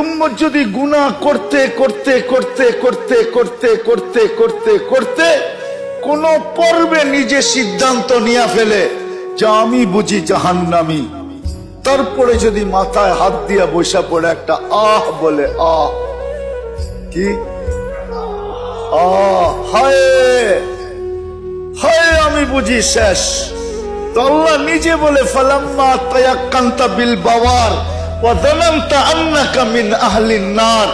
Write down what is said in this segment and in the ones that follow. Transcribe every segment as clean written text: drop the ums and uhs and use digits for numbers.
উম্মত যদি গুনাহ করতে করতে করতে করতে করতে করতে করতে করতে কোন পর্বে নিজে সিদ্ধান্ত নিয়ে ফেলে যে আমি বুঝি জাহান্নামী, তারপরে যদি মাথায় হাত দিয়া বসা পড়ে একটা আহ বলে, আহ কি হায় হায় আমি বুঝি শেষ, তো আল্লাহ নিজে বলে ফালাম্মা তায়াক্কানতা বিল বাওয়ার ওয়া যানানতা আন্নাকা মিন আহলিন নার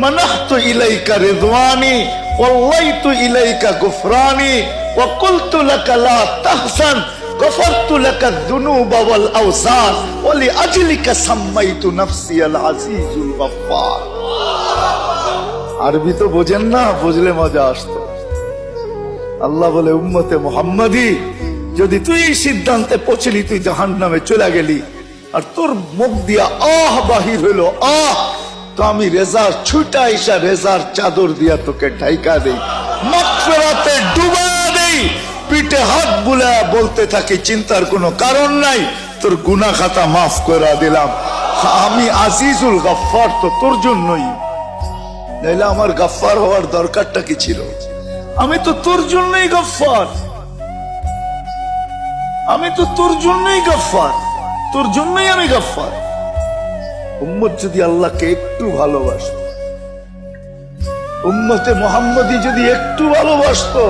মানাহতু ইলাইকা রিদওয়ানি ওয়াল্লাইতু ইলাইকা গুফরানি ওয়া কুলতু লাকা লা তাহসান গফারতু লাকা যুনুবা ওয়াল আওসার ওয়া লিআজলিকা সাম্মাইতু নাফসি আল আজিজুল গফফার। আরবি তো বোঝেন না, বুঝলে মজা আসতো। আল্লাহ বলে উম্মতে মুহাম্মাদি, যদি তুই সিদ্ধান্তে পৌঁছলি তুই জাহান্নামে চলে গেলি আর তোর মুখ দিয়া আহ বাহির হইল আহ, তো আমি রেজার ছুটা ইসা রেজার চাদর দিয়া তোকে ঢাইকা দেই, মাগফিরাতে ডুবা দেই, পিঠে হাত বুলায়া বলতে থাকি চিন্তার কোনো কারণ নাই, তোর গুনাহ খাতা মাফ করে দিলাম। আমি আজিজুল গফফার তো তোর জন্যই, নাইলে আমার গফফার হওয়ার দরকারটা কি ছিল? আমি তো তোর জন্যই গফফার, আমি তো তোর জন্যই গফফার, তোর জন্যই আমি গফফার। উম্মত যদি আল্লাহকে একটু ভালোবাসত, উম্মতে মুহাম্মদী যদি একটু ভালোবাসতো,